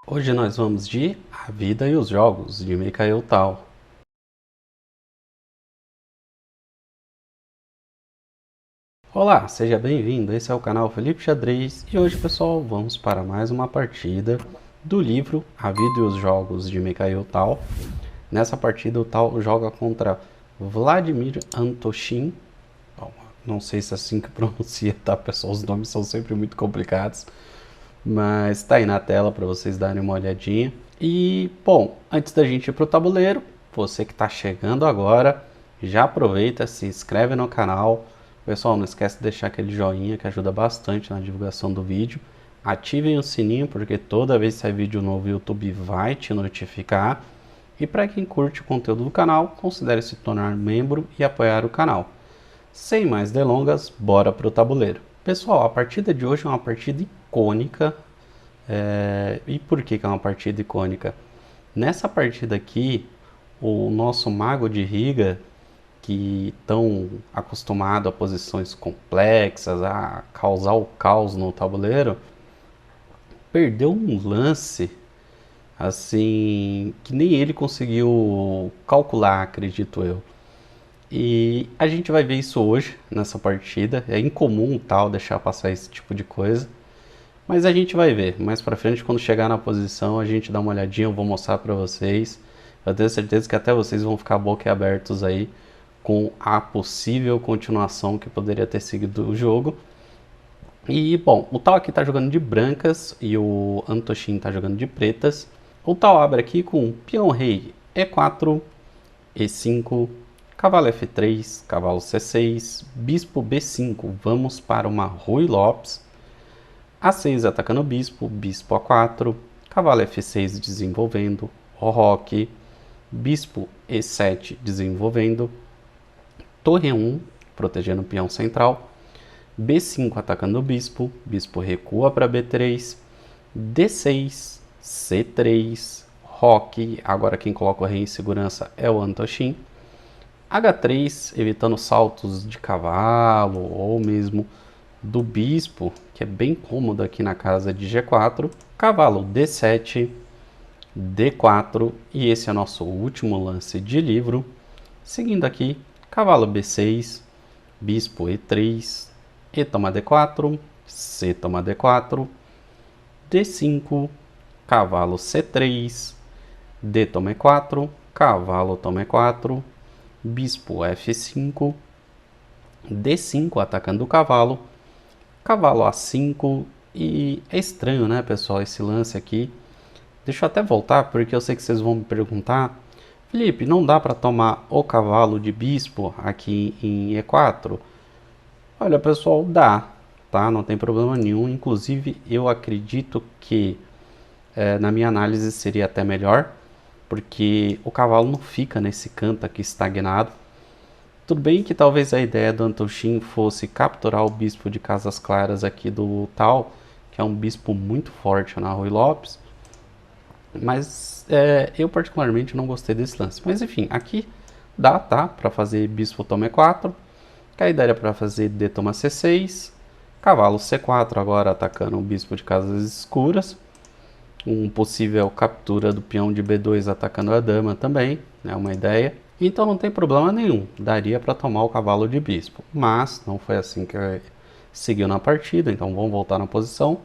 Hoje nós vamos de A Vida e os Jogos, de Mikhail Tal. Olá, seja bem-vindo, esse é o canal Felipe Xadrez e hoje, pessoal, vamos para mais uma partida do livro A Vida e os Jogos, de Mikhail Tal. Nessa partida o Tal joga contra Vladimir Antoshin. Bom, não sei se é assim que pronuncia, tá, pessoal? Os nomes são sempre muito complicados, mas está aí na tela para vocês darem uma olhadinha. E, bom, antes da gente ir pro tabuleiro, você que está chegando agora, já aproveita, se inscreve no canal. Pessoal, não esquece de deixar aquele joinha que ajuda bastante na divulgação do vídeo. Ativem o sininho, porque toda vez que sair vídeo novo o YouTube vai te notificar. E para quem curte o conteúdo do canal, considere se tornar membro e apoiar o canal. Sem mais delongas, bora pro tabuleiro. Pessoal, a partida de hoje é uma partida icônica. E por que é uma partida icônica? Nessa partida aqui, o nosso mago de Riga, que tão acostumado a posições complexas, a causar o caos no tabuleiro, perdeu um lance assim que nem ele conseguiu calcular, acredito eu. E a gente vai ver isso hoje nessa partida. É incomum tal deixar passar esse tipo de coisa, mas a gente vai ver. Mais pra frente, quando chegar na posição, a gente dá uma olhadinha, eu vou mostrar pra vocês. Eu tenho certeza que até vocês vão ficar boquiabertos aí com a possível continuação que poderia ter seguido o jogo. E, bom, o Tal aqui tá jogando de brancas e o Antoshin tá jogando de pretas. O Tal abre aqui com peão rei E4, E5, cavalo F3, cavalo C6, bispo B5. Vamos para uma Ruy Lopes. A6 atacando o bispo, bispo A4, cavalo F6 desenvolvendo, roque, bispo E7 desenvolvendo, torre 1 protegendo o peão central, B5 atacando o bispo, bispo recua para B3, D6, C3, roque, agora quem coloca o rei em segurança é o Antoshin, H3 evitando saltos de cavalo ou mesmo do bispo, que é bem cômodo aqui na casa de G4, cavalo D7, D4, e esse é nosso último lance de livro. Seguindo aqui, cavalo B6, bispo E3, E toma D4, C toma D4, D5, cavalo C3, D toma E4, cavalo toma E4, bispo F5, D5 atacando o cavalo, cavalo A5, e é estranho, né, pessoal, esse lance aqui. Deixa eu até voltar, porque eu sei que vocês vão me perguntar, Felipe, não dá para tomar o cavalo de bispo aqui em E4? Olha, pessoal, dá, tá? Não tem problema nenhum. Inclusive, eu acredito que na minha análise seria até melhor, porque o cavalo não fica nesse canto aqui estagnado. Tudo bem que talvez a ideia do Antoshin fosse capturar o bispo de Casas Claras aqui do Tal, que é um bispo muito forte na Ruy Lopes, mas eu particularmente não gostei desse lance. Mas enfim, aqui dá, tá? Para fazer bispo toma E4, que a ideia era para fazer D toma C6, cavalo C4 agora atacando o bispo de Casas Escuras, um possível captura do peão de B2 atacando a dama também, é uma ideia. Então não tem problema nenhum, daria para tomar o cavalo de bispo, mas não foi assim que seguiu na partida, então vamos voltar na posição.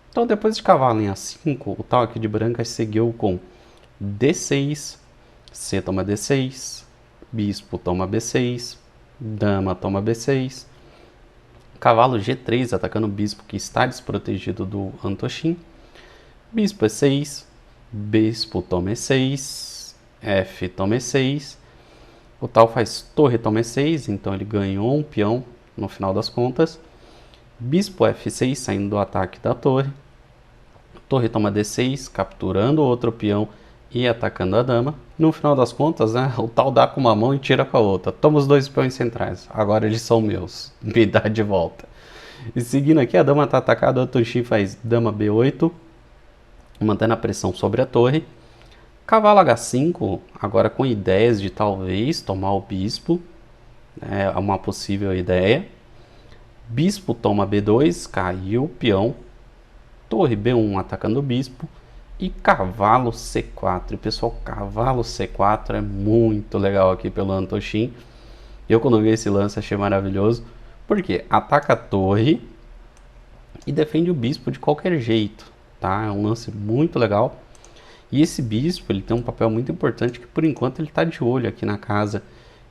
Então depois de cavalo em A5, o Tal aqui de brancas seguiu com D6, C toma D6, bispo toma B6, dama toma B6, cavalo G3 atacando o bispo que está desprotegido do Antoshin, bispo E6, bispo toma E6, F toma E6, o Tal faz torre toma E6, então ele ganhou um peão no final das contas, bispo F6 saindo do ataque da torre, torre toma D6, capturando outro peão e atacando a dama. No final das contas, né, o Tal dá com uma mão e tira com a outra. Toma os dois peões centrais, agora eles são meus, me dá de volta. E seguindo aqui, a dama está atacada, o Antoshin faz dama B8, mantendo a pressão sobre a torre. Cavalo H5, agora com ideias de talvez tomar o bispo, é uma possível ideia. Bispo toma B2, caiu o peão. torre B1 atacando o bispo e cavalo C4. E pessoal, cavalo C4 é muito legal aqui pelo Antoshin. Eu quando vi esse lance achei maravilhoso, porque ataca a torre e defende o bispo de qualquer jeito, tá? É um lance muito legal. E esse bispo ele tem um papel muito importante que por enquanto ele está de olho aqui na casa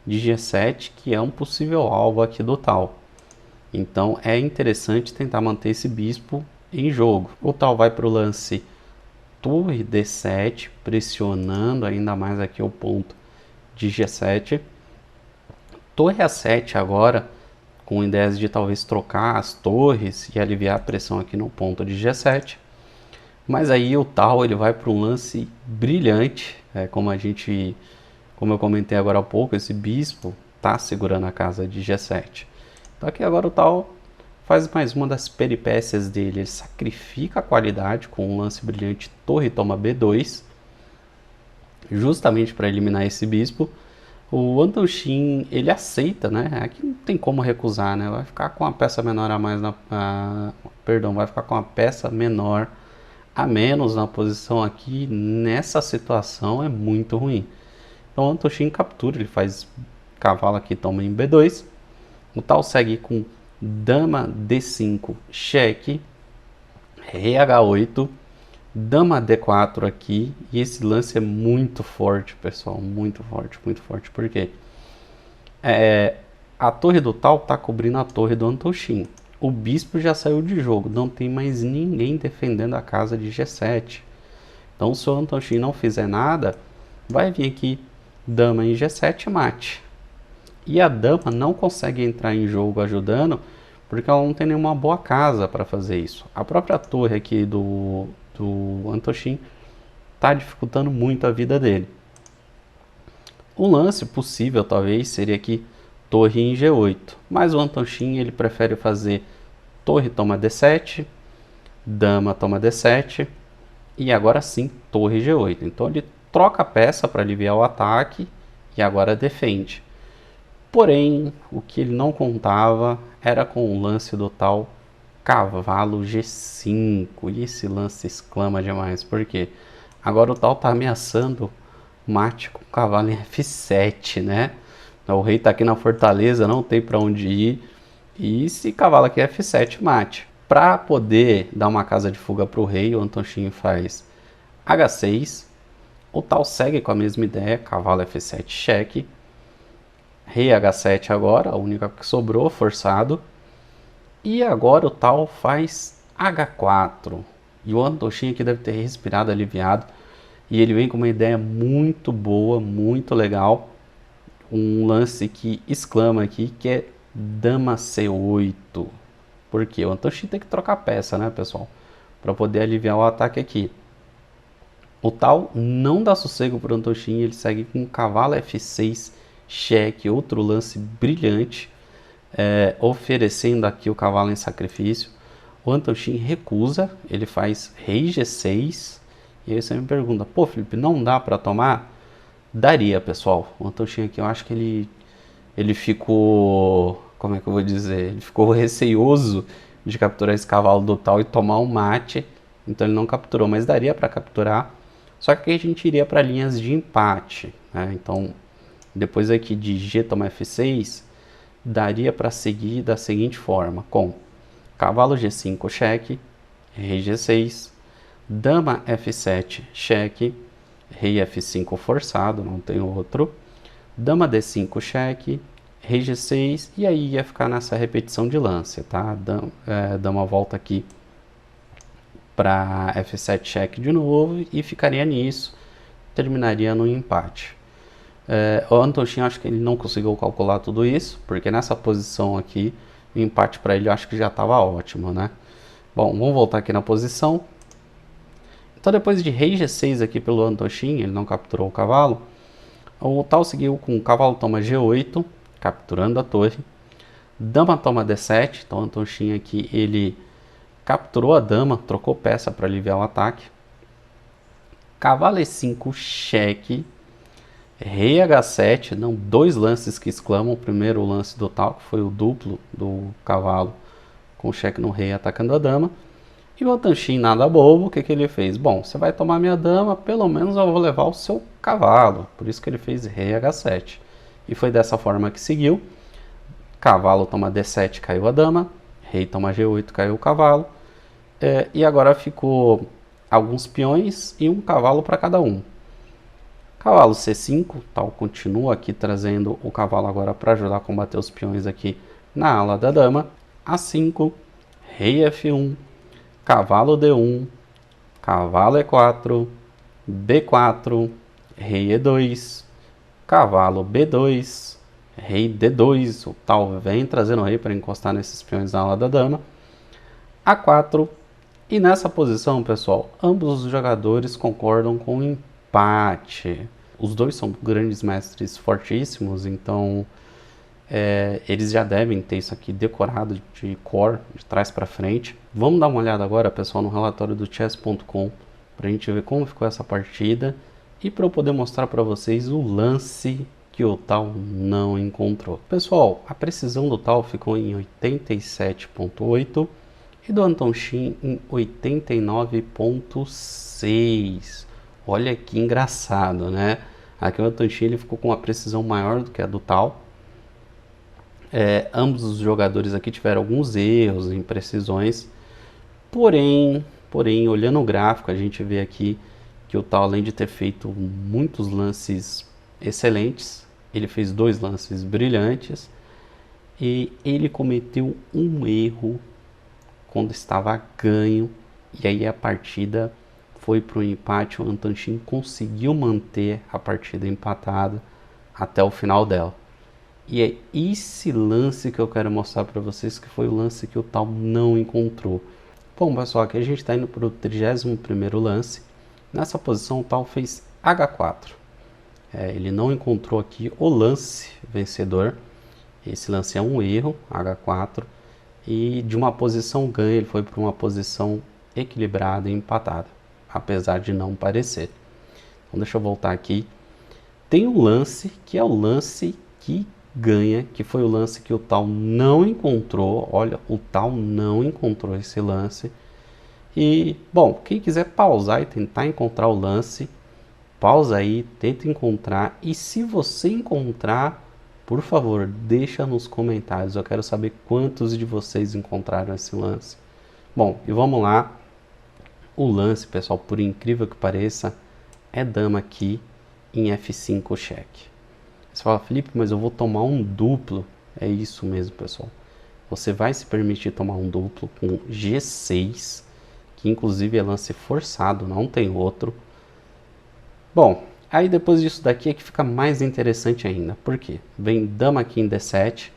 de G7, que é um possível alvo aqui do Tal. Então é interessante tentar manter esse bispo em jogo. O Tal vai para o lance torre D7, pressionando ainda mais aqui o ponto de G7. Torre A7 agora, com ideias de talvez trocar as torres e aliviar a pressão aqui no ponto de G7. Mas aí o Tal ele vai para um lance brilhante, como eu comentei agora há pouco, esse bispo está segurando a casa de G7. Então aqui agora o Tal faz mais uma das peripécias dele, ele sacrifica a qualidade com um lance brilhante torre toma B2, justamente para eliminar esse bispo. O Antoshin ele aceita, né? Aqui não tem como recusar, né? Vai ficar com uma peça menor a mais vai ficar com uma peça menor a menos na posição aqui. Nessa situação é muito ruim. Então o Antoshin captura, ele faz cavalo aqui toma em B2. O Tal segue com dama D5 cheque, rei H8, dama D4 aqui, e esse lance é muito forte, pessoal, muito forte, porque a torre do Tal está cobrindo a torre do Antoshin. O bispo já saiu de jogo, não tem mais ninguém defendendo a casa de G7. Então se o Antoshin não fizer nada, vai vir aqui dama em G7 mate. E a dama não consegue entrar em jogo ajudando, porque ela não tem nenhuma boa casa para fazer isso. A própria torre aqui do Antoshin está dificultando muito a vida dele. O lance possível talvez seria aqui torre em G8, mas o Antoshin ele prefere fazer torre toma D7, dama toma D7 e agora sim torre G8. Então ele troca a peça para aliviar o ataque e agora defende. Porém, o que ele não contava era com o lance do Tal cavalo G5. E esse lance exclama demais, porque agora o Tal está ameaçando mate com cavalo em F7, né? O rei está aqui na fortaleza, não tem para onde ir. E esse cavalo aqui é F7 mate. Para poder dar uma casa de fuga para o rei, o Antoshin faz H6. O Tal segue com a mesma ideia, cavalo F7 cheque. Rei H7 agora, a única que sobrou, forçado. E agora o Tal faz H4. E o Antoshin aqui deve ter respirado aliviado. E ele vem com uma ideia muito boa, muito legal. Um lance que exclama aqui, que é dama C8. Porque o Antoshin tem que trocar peça, né, pessoal? Para poder aliviar o ataque aqui. O Tal não dá sossego para o Antoshin, ele segue com cavalo F6 cheque, outro lance brilhante, oferecendo aqui o cavalo em sacrifício. O Antoshin recusa, ele faz rei G6. E aí você me pergunta, pô Felipe, não dá para tomar? Daria, pessoal. O Antoshin aqui, eu acho que ele ficou, como é que eu vou dizer? Ele ficou receioso de capturar esse cavalo do Tal e tomar um mate. Então ele não capturou, mas daria para capturar. Só que aqui a gente iria para linhas de empate, né? Então depois aqui de G toma F6, daria para seguir da seguinte forma, com cavalo G5 cheque, rei G6, dama F7 cheque, rei F5 forçado, não tem outro, dama D5 cheque, rei G6, e aí ia ficar nessa repetição de lance, tá? Dama volta aqui para F7 cheque de novo e ficaria nisso, terminaria no empate. O Antoshin, acho que ele não conseguiu calcular tudo isso, porque nessa posição aqui, o empate para ele eu acho que já estava ótimo, né? Bom, vamos voltar aqui na posição. Então depois de rei G6 aqui pelo Antoshin, ele não capturou o cavalo, o Tal seguiu com cavalo toma G8, capturando a torre, dama toma D7, então o Antoshin aqui ele capturou a dama, trocou peça para aliviar o ataque, cavalo E5 cheque, rei H7, não, dois lances que exclamam. O primeiro lance do Tal, que foi o duplo do cavalo com cheque no rei atacando a dama. E o Tanshin, nada bobo, o que, que ele fez? Bom, você vai tomar minha dama, pelo menos eu vou levar o seu cavalo. Por isso que ele fez rei H7. E foi dessa forma que seguiu. Cavalo toma D7, caiu a dama. Rei toma G8, caiu o cavalo. E agora ficou alguns peões e um cavalo para cada um. Cavalo C5, tal, continua aqui trazendo o cavalo agora para ajudar a combater os peões aqui na ala da dama. A5, rei F1, cavalo D1, cavalo E4, B4, rei E2, cavalo B2, rei D2, o tal vem trazendo o rei para encostar nesses peões na ala da dama. A4, e nessa posição, pessoal, ambos os jogadores concordam com o empate. Os dois são grandes mestres fortíssimos, então eles já devem ter isso aqui decorado de cor, de trás para frente. Vamos dar uma olhada agora, pessoal, no relatório do chess.com para a gente ver como ficou essa partida e para eu poder mostrar para vocês o lance que o tal não encontrou. Pessoal, a precisão do tal ficou em 87,8 e do Anton Shin em 89,6. Olha que engraçado, né? Aqui o Anton Shin ele ficou com uma precisão maior do que a do tal. Ambos os jogadores aqui tiveram alguns erros, imprecisões, porém, olhando o gráfico, a gente vê aqui que o tal, além de ter feito muitos lances excelentes, ele fez 2 lances brilhantes e ele cometeu um erro quando estava ganho, e aí a partida foi para o empate. O Anton Shin conseguiu manter a partida empatada até o final dela. E é esse lance que eu quero mostrar para vocês, que foi o lance que o tal não encontrou. Bom, pessoal, aqui a gente está indo para o 31º lance. Nessa posição o tal fez H4. Ele não encontrou aqui o lance vencedor. Esse lance é um erro, H4. E de uma posição ganha, ele foi para uma posição equilibrada e empatada, apesar de não parecer. Então deixa eu voltar aqui. Tem um lance que é o lance que ganha, que foi o lance que o tal não encontrou. Olha, o tal não encontrou esse lance. E, bom, quem quiser pausar e tentar encontrar o lance, pausa aí, tenta encontrar. E se você encontrar, por favor, deixa nos comentários. Eu quero saber quantos de vocês encontraram esse lance. Bom, e vamos lá. O lance, pessoal, por incrível que pareça, é dama aqui em F5 cheque. Você fala, Felipe, mas eu vou tomar um duplo. É isso mesmo, pessoal. Você vai se permitir tomar um duplo com G6, que inclusive é lance forçado, não tem outro. Bom, aí depois disso daqui é que fica mais interessante ainda. Por quê? Vem dama aqui em D7.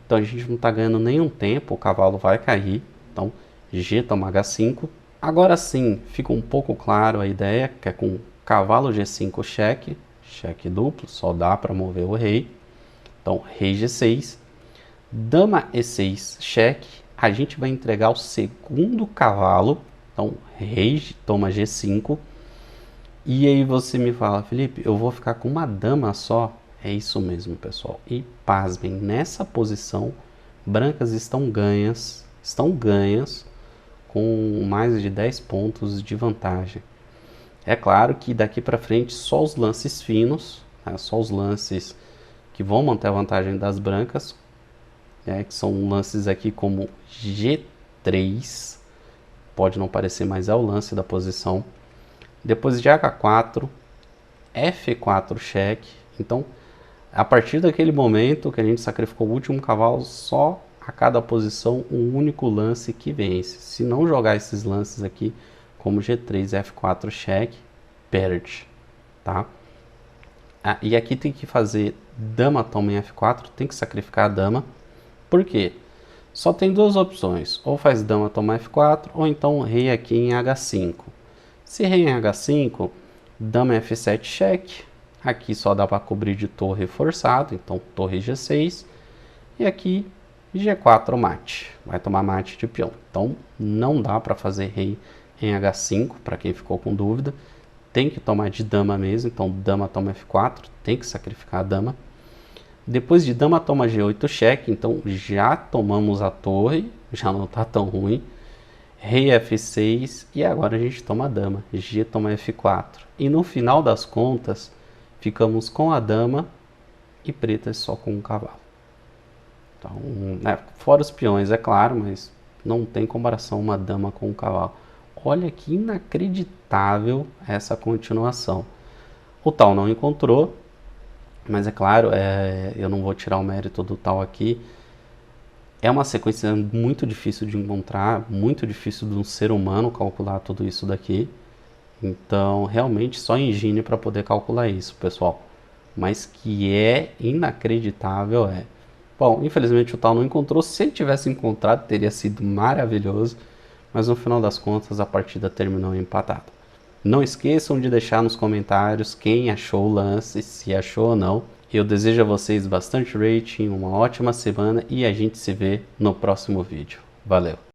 Então a gente não está ganhando nenhum tempo, o cavalo vai cair. Então G toma H5. Agora sim, fica um pouco claro a ideia, que é com cavalo G5 cheque. Cheque duplo, só dá para mover o rei. Então, rei G6. Dama E6, cheque. A gente vai entregar o segundo cavalo. Então, rei toma G5. E aí você me fala, Felipe, eu vou ficar com uma dama só? É isso mesmo, pessoal. E pasmem, nessa posição, brancas estão ganhas com mais de 10 pontos de vantagem. É claro que daqui para frente só os lances finos, né, só os lances que vão manter a vantagem das brancas, que são lances aqui como G3, pode não parecer, mas é o lance da posição. Depois de H4, F4 cheque. Então, a partir daquele momento que a gente sacrificou o último cavalo, só a cada posição um único lance que vence. Se não jogar esses lances aqui, como G3, F4 cheque, perde, tá? E aqui tem que fazer dama toma em F4, tem que sacrificar a dama. Por quê? Só tem 2 opções, ou faz dama toma F4, ou então rei aqui em H5. Se rei em H5, dama F7 cheque, aqui só dá para cobrir de torre forçado, então torre G6, e aqui G4 mate, vai tomar mate de peão. Então não dá para fazer rei em H5, para quem ficou com dúvida, tem que tomar de dama mesmo, então dama toma F4, tem que sacrificar a dama. Depois de dama toma G8 cheque, então já tomamos a torre, já não está tão ruim. rei F6 e agora a gente toma a dama, G toma F4. E no final das contas, ficamos com a dama e pretas só com um cavalo. Então, fora os peões, é claro, mas não tem comparação uma dama com um cavalo. Olha que inacreditável essa continuação. O tal não encontrou, mas é claro, eu não vou tirar o mérito do tal aqui. É uma sequência muito difícil de encontrar, muito difícil de um ser humano calcular tudo isso daqui. Então, realmente, só engine para poder calcular isso, pessoal. Mas que é inacreditável, é. Bom, infelizmente o tal não encontrou. Se ele tivesse encontrado, teria sido maravilhoso. Mas no final das contas, a partida terminou empatada. Não esqueçam de deixar nos comentários quem achou o lance, se achou ou não. Eu desejo a vocês bastante rating, uma ótima semana e a gente se vê no próximo vídeo. Valeu!